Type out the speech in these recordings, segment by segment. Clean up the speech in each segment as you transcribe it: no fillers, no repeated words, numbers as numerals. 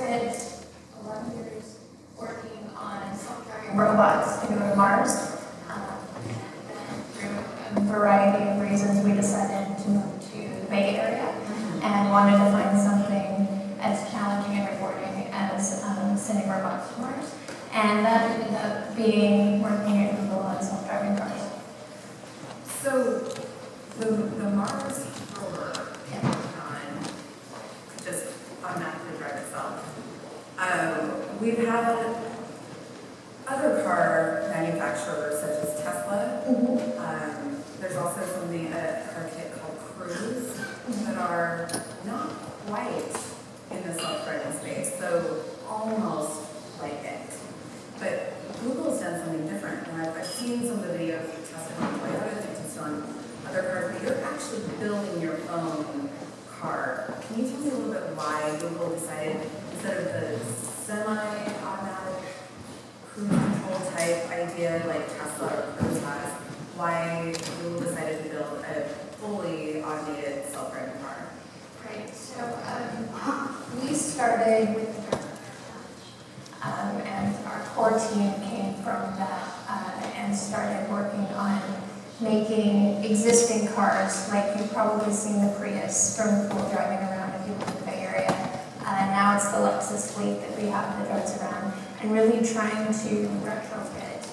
spent 11 years working on self-driving robots to go to Mars. Through a variety of reasons, we decided to move to the Bay Area and wanted to find something as challenging and rewarding as sending robots to Mars. And that ended up being working at Google on self-driving cars. So the Mars rover just automatically drive itself. We've had other car manufacturers such as Tesla. There's also something, a car kit called Cruise, that are not quite in the self-driving space, so almost like it. But Google's done something different, and I've seen some of the videos of Tesla on Waydo, I think it's on other cars, but you're actually building your own car. Can you tell me a little bit why Google decided, instead of the semi-automatic cruise control type idea like Tesla or Cruise has, why Google decided to build a fully automated self-driving car? Right, so we started with the and our core team came from that and started working on making existing cars, like you've probably seen the Prius from Buhr driving around if you live in the Bay Area. Now it's the Lexus fleet that we have that drives around, and really trying to retrofit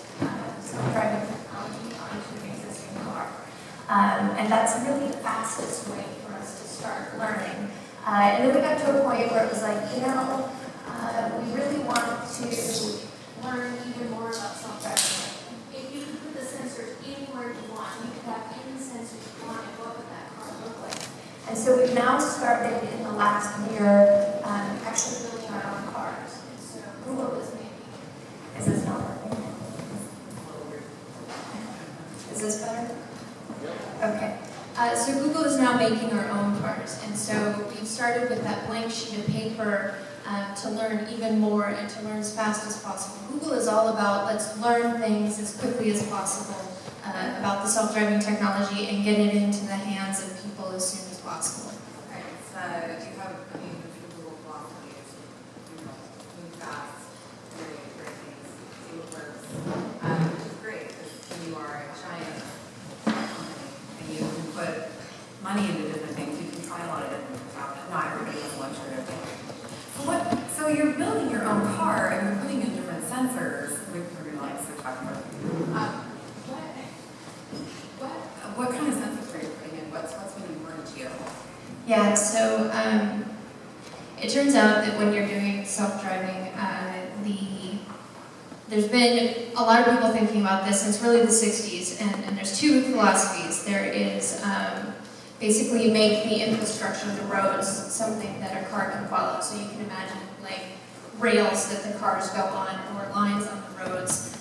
self-driving technology onto an existing car. And that's really the fastest way for us to start learning. And then we got to a point where it was like, we really want to learn even more about self-driving. If you could put the sensors anywhere you want, you could have any sensors you want, and what would that car look like? And so we've now started in the last year actually building our own cars. And so Google is making. Is this not working? Is this better? Okay. So Google is now making our own cars, and so we started with that blank sheet of paper to learn even more and to learn as fast as possible. Google is all about let's learn things as quickly as possible about the self-driving technology and get it into the hands of people as soon as possible. Right. You have, the Google philosophy is, move fast, great things, see what works, which is great because you are a giant company and you can put money into different things. You can try a lot of different things. Not everybody has the luxury of it. So you're building your own car and you're putting in different sensors. We're going to talk about what kind of sensors are you putting in? What's been important to you? Yeah, so it turns out that when you're doing self-driving, there's been a lot of people thinking about this since really the 60s, and there's two philosophies. There is basically you make the infrastructure, the roads, something that a car can follow. So you can imagine like rails that the cars go on or lines on the roads.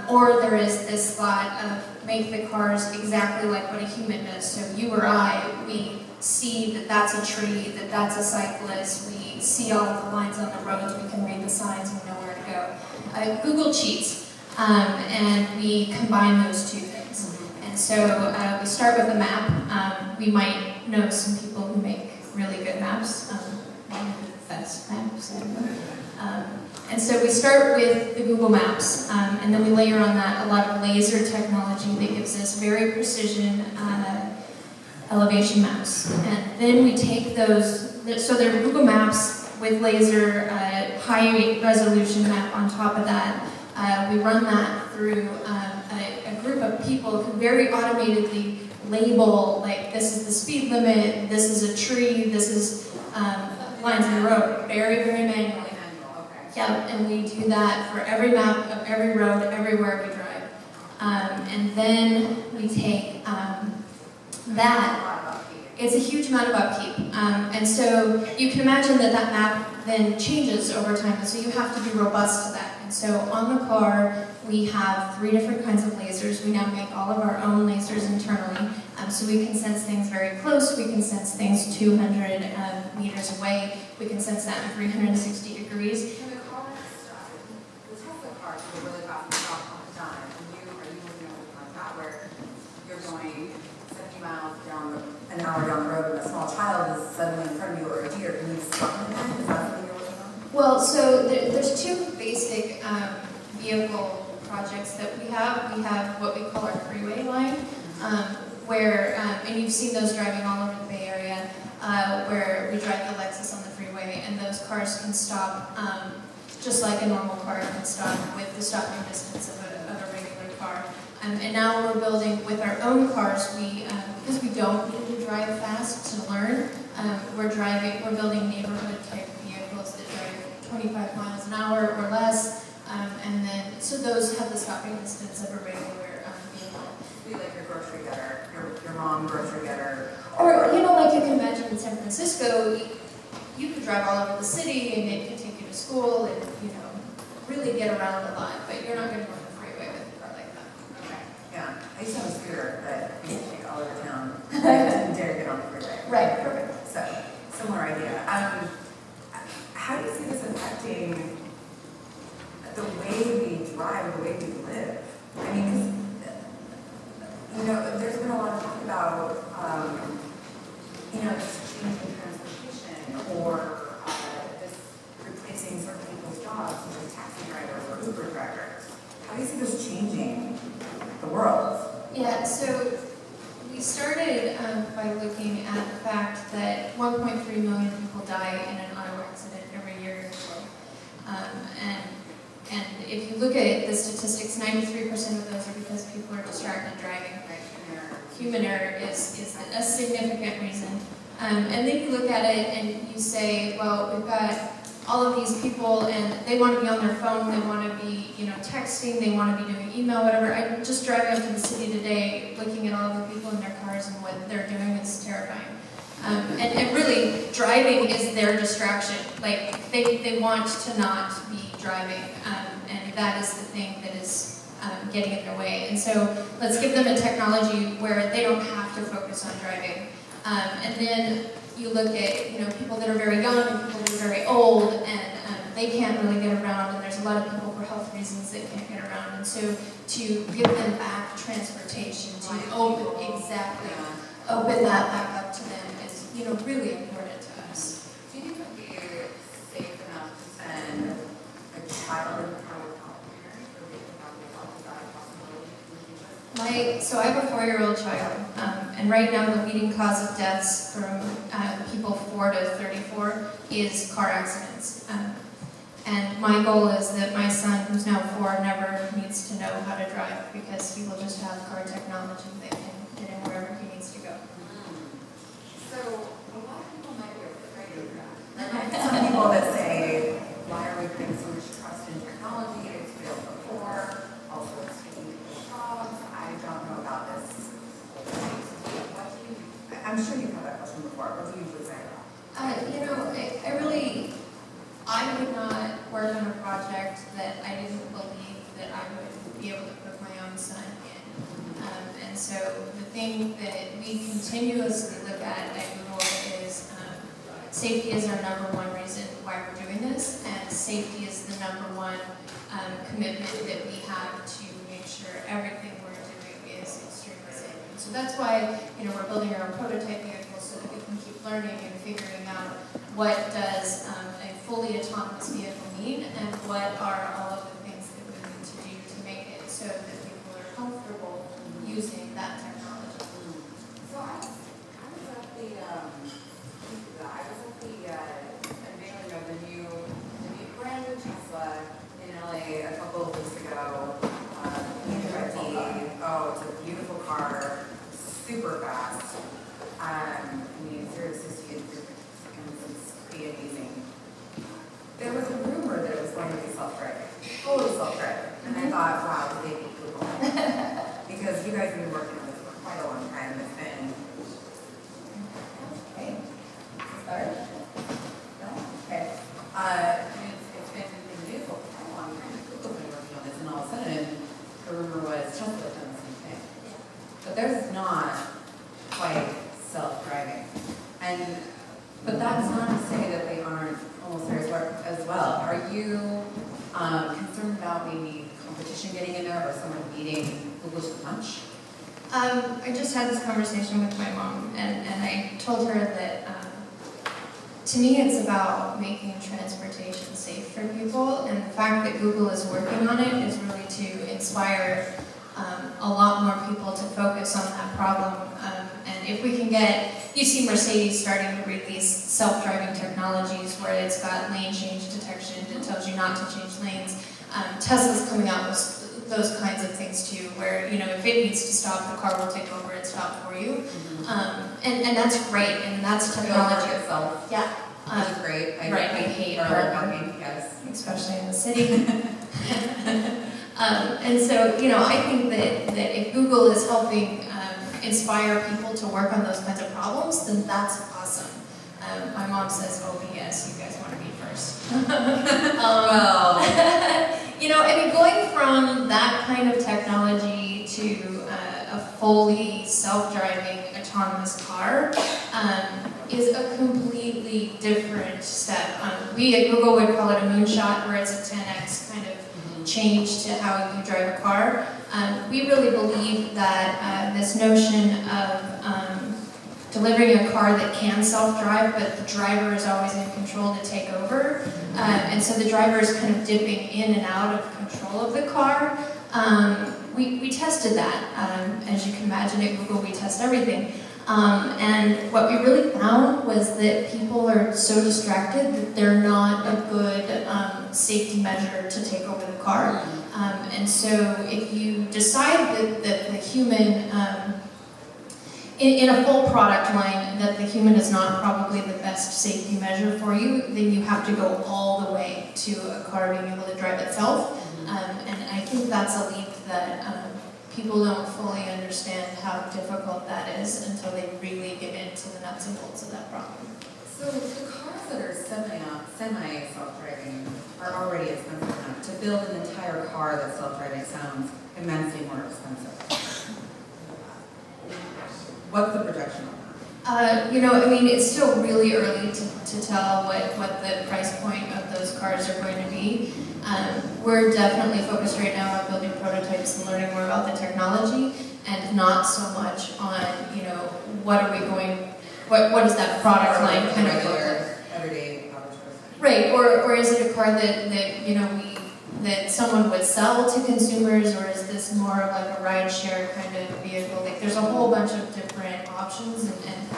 Or there is this thought of make the cars exactly like what a human does. So you or I, we see that that's a tree, that that's a cyclist, we see all of the lines on the roads, we can read the signs and know where to go. Google cheats, and we combine those two things. And so we start with a map. We might know some people who make really good maps, best maps. And so we start with the Google Maps, and then we layer on that a lot of laser technology that gives us very precision elevation maps. And then we take those, so they're Google Maps with laser high resolution map on top of that. We run that through a group of people who very automatedly label, like, this is the speed limit, this is a tree, this is lines in the road, very, very manually. Yeah, and we do that for every map of every road, everywhere we drive. And then we take that. It's a huge amount of upkeep. And so you can imagine that that map then changes over time, and so you have to be robust to that. And so on the car, we have 3 different kinds of lasers. We now make all of our own lasers internally, so we can sense things very close, we can sense things 200 meters away, we can sense that in 360 degrees. And the Tesla cars go really fast all the time. Are you looking at like that where you're going 70 miles an hour down the road and a small child is suddenly in front of you or a deer? Can you stop in that? Is that something you're working on? Well, Well, so there's two basic vehicle projects that we have. We have what we call our freeway line, where, and you've seen those driving all over the Bay Area, where we drive the Lexus on the freeway, and those cars can stop just like a normal car can stop with the stopping distance of a regular car. And now we're building with our own cars. Because we don't need to drive fast to learn, we're building neighborhood type vehicles that drive 25 miles an hour or less, and then so those have the stopping distance of a regular vehicle. Be like your grocery getter, your mom grocery getter. Or like you can imagine in San Francisco, you could drive all over the city and it can take you to school and really get around a lot, but you're not going to go on the freeway with a car like that. Okay. Yeah, I used to have a scooter that I used to take all over town. I didn't dare get on the freeway. Right, perfect. So, similar idea. How do you see this affecting the way we drive, the way we live? I mean, there's been a lot of talk about, just changing transportation or just replacing certain people's jobs, such as taxi drivers or Uber drivers. How do you see this changing the world? Yeah, so we started by looking at the fact that 1.3 million people die in an auto accident every year in the world. And if you look at the statistics, 93% of those are because people are distracted driving. Right? Human error is a significant reason. And then you look at it and you say, well, we've got all of these people and they want to be on their phone, they want to be, texting, they want to be doing email, whatever. I'm just driving up to the city today, looking at all the people in their cars and what they're doing is terrifying. And really, driving is their distraction. Like, they want to not be driving, and that is the thing that is getting in their way. And so let's give them a technology where they don't have to focus on driving. And then you look at people that are very young and people that are very old, and they can't really get around, and there's a lot of people for health reasons that can't get around. And so to give them back transportation, to open that back up to them is really important to us. Do you think it would be safe enough to send a child in the car without a parent, or do you think that would be a possibility? So I have a 4-year-old child, and right now the leading cause of deaths from people 4 to 34 is car accidents. And my goal is that my son, who's now 4, never needs to know how to drive because he will just have car technology that can get him wherever he needs to go. So a lot of people might be afraid of that. There might be some people that say, why are we putting so much trust in technology? It's failed before. Also, it's taking people's jobs. I don't know about this. I'm sure you've had that question before. What do you usually say? I would not work on a project that I didn't believe that I would be able to put my own son in. And so the thing that we continuously look at Google is safety is our #1 reason why we're doing this, and safety is the #1 commitment that we have to make sure everything we're doing is extremely safe. And so that's why we're building our own prototype vehicles so that we can keep learning and figuring out what does a fully autonomous vehicle mean and what are all of the things that we need to do to make it so that people are comfortable using that technology. So I was at the unveiling of the new brand new Tesla in LA a couple of weeks ago. It's a beautiful car, super fast. 0 to 60 in 3 seconds. It's pretty amazing. There was a rumor that it was going to be self-driving, fully self-driving, and I thought, wow, did they beat Google? Because you guys have been working on this for quite a long time. It's been start? No? Okay. It's been in the news for quite a long time. Google's been working on this, and all of a sudden, the rumor was Tesla done the same thing. But theirs is not quite self-driving. But that's not to say that they aren't almost there as well. Are you concerned about maybe competition getting in there or someone beating Google to the punch? I just had this conversation with my mom, and I told her that to me, it's about making transportation safe for people, and the fact that Google is working on it is really to inspire a lot more people to focus on that problem. And if we can get, you see Mercedes starting to bring these self-driving technologies where it's got lane change detection, it tells you not to change lanes. Tesla's coming out with those kinds of things too, where, you know, if it needs to stop, the car will take over and stop for you. And that's great, and that's technology. Itself. Yeah. Which is great. I hate parking, yes. Especially in the city. And so, you know, I think that if Google is helping inspire people to work on those kinds of problems, then that's awesome. My mom says, oh yes, you guys want to be first. Well. You know, I mean, going from that kind of technology to a fully self-driving autonomous car is a completely different step. We at Google would call it a moonshot, where it's a 10x kind of change to how you drive a car. We really believe that this notion of delivering a car that can self-drive, but the driver is always in control to take over, and so the driver is kind of dipping in and out of control of the car. We tested that. As you can imagine, at Google we test everything. And what we really found was that people are so distracted that they're not a good safety measure to take over the car. And so if you decide that the human, in a full product line, that the human is not probably the best safety measure for you, then you have to go all the way to a car being able to drive itself. And I think that's a leap that people don't fully understand how difficult that is until they really get into the nuts and bolts of that problem. So the cars that are semi-self-driving are already expensive enough. To build an entire car that's self-driving sounds immensely more expensive. What's the projection on that? You know, I mean, it's still really early to tell what the price point of those cars are going to be. We're definitely focused right now on building prototypes and learning more about the technology, and not so much on, you know, what is that product line kind of look like? Everyday average person. Right, or is it a car that you know that someone would sell to consumers, or is this more of like a ride-share kind of vehicle? Like, there's a whole bunch of different options, and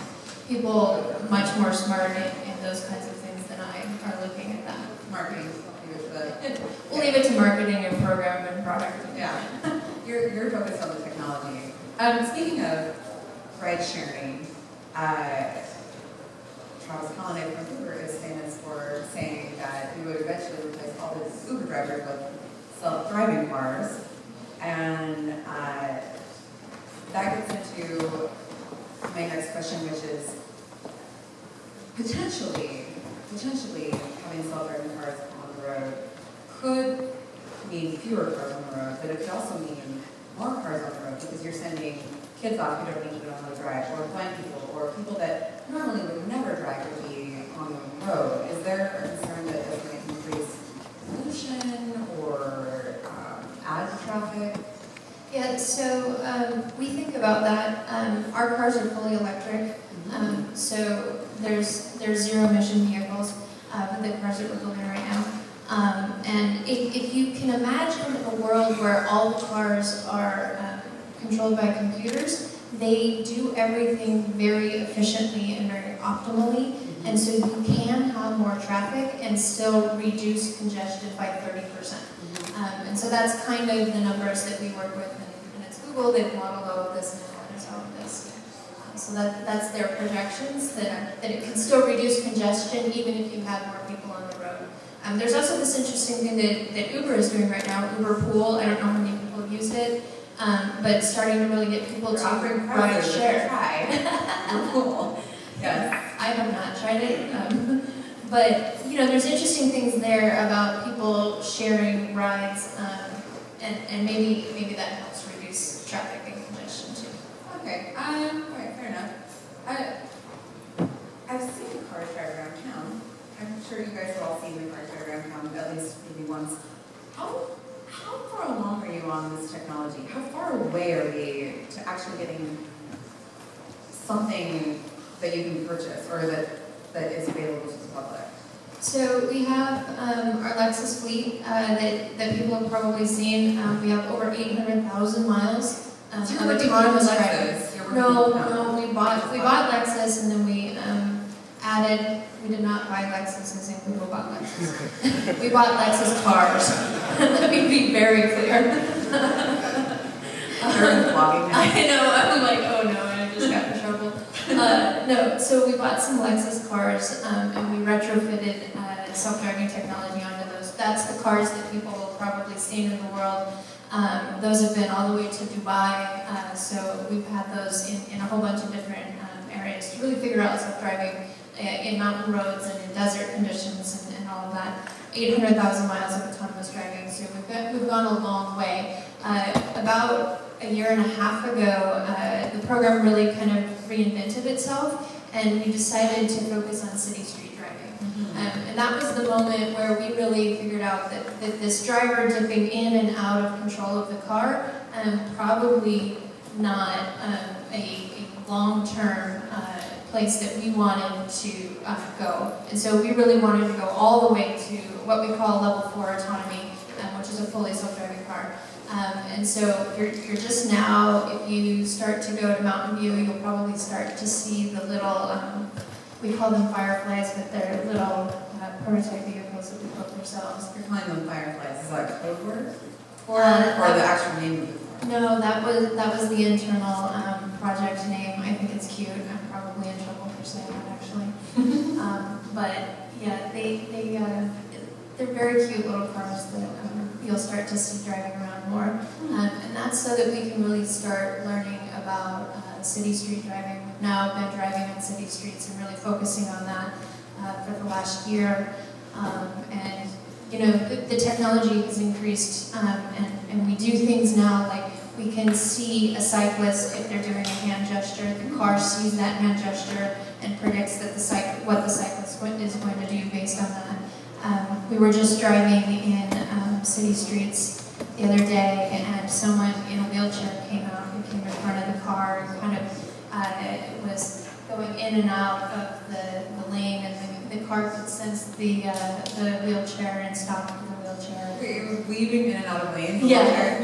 people much more smart in those kinds of things than I are looking at that. Marketing. We'll leave it to marketing and program and product. Yeah, you're focused on the technology. Speaking of ride sharing, Travis Kalanick from Uber is famous for saying that we would eventually replace all the Uber drivers with self-driving cars, and that gets into my next question, which is potentially having self-driving cars on the road could mean fewer cars on the road, but it could also mean more cars on the road, because you're sending kids off who don't need to know how to drive, or blind people, or people that normally would never drive to be on the road. Is there a concern that it's going to increase pollution or add to traffic? Yeah, so we think about that. Our cars are fully electric, so there's zero emission vehicles for the cars that we're building right now. And if you can imagine a world where all the cars are controlled by computers, they do everything very efficiently and very optimally, and so you can have more traffic and still reduce congestion by 30%. And so that's kind of the numbers that we work with, and it's Google. They've modeled all of this and analyzed all of this. So that's their projections, that it can still reduce congestion even if you have more people on the road. There's also this interesting thing that Uber is doing right now, Uber Pool. I don't know how many people have used it, but starting to really get people to ride share. Uber Pool. Yes. I have not tried it, but you know, there's interesting things there about people sharing rides, and maybe that helps reduce traffic and congestion too. Okay. All right. Fair enough. I've seen cars drive around town. I'm sure you guys have all seen the cars drive around town at least maybe once. How far along are you on this technology? How far away are we to actually getting something that you can purchase or that is available to the public? So we have our Lexus fleet that people have probably seen. We have over 800,000 miles of autonomous driving. No, we bought Lexus and then we added. We did not buy Lexus, and we bought Lexus. We bought Lexus cars. Let me be very clear. I know. I'm like, oh no, I just got in trouble. No, so we bought some Lexus cars and we retrofitted self-driving technology onto those. That's the cars that people have probably seen in the world. Those have been all the way to Dubai, so we've had those in a whole bunch of different areas to really figure out self-driving in mountain roads and in desert conditions and all of that. 800,000 miles of autonomous driving, so we've gone a long way. About a year and a half ago, the program really kind of reinvented itself, and we decided to focus on city street driving. And that was the moment where we really figured out that this driver dipping in and out of control of the car, probably not a long-term place that we wanted to go. And so we really wanted to go all the way to what we call level 4 autonomy, which is a fully self-driving car. And so you're just now, if you start to go to Mountain View, you'll probably start to see the little, we call them Fireflies, but they're little prototype vehicles that we built ourselves. You're calling them Fireflies, is that a code word? Or the actual name of the car? No, that was the internal project name. I think it's cute. I'm probably in trouble for saying that, actually. But yeah, they're very cute little cars that you'll start to see driving around more. And that's so that we can really start learning about city street driving. We've now been driving on city streets and really focusing on that for the last year. And you know, the technology has increased, and we do things now like we can see a cyclist if they're doing a hand gesture. The car sees that hand gesture and predicts that what the cyclist is going to do based on that. We were just driving in city streets the other day, and someone in a wheelchair came out who came in front of the car and kind of was going in and out of the lane, and the car could sense the wheelchair and stop for the wheelchair. Wait, it was weaving in and out of lanes? Yeah.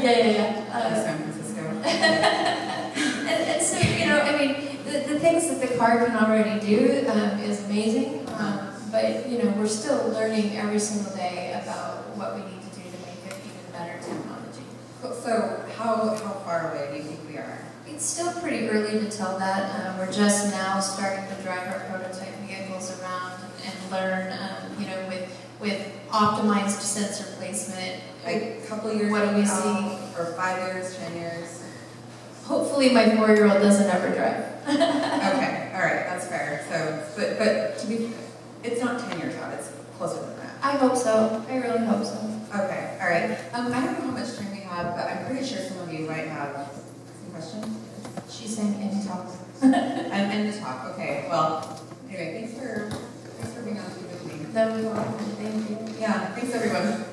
San Francisco. and so, you know, I mean, the things that the car can already do is amazing. But, you know, we're still learning every single day about what we need to do to make it even better technology. So how far away do you think we are? It's still pretty early to tell that. We're just now starting to drive our prototype vehicles around and learn, you know, with optimized sensor placement. Like a couple years, what do we see? Or 5 years, 10 years? Hopefully my 4-year-old doesn't ever drive. Okay, all right, that's fair. So, but to be, it's not 10 years out, it's closer than that. I hope so. I really hope so. Okay, all right. I don't know how much time we have, but I'm pretty sure some of you might have some questions. She's saying end talk. And to talk. Okay. Well, anyway, thanks for being on with me. That was awesome. Thank you. Yeah. Thanks everyone.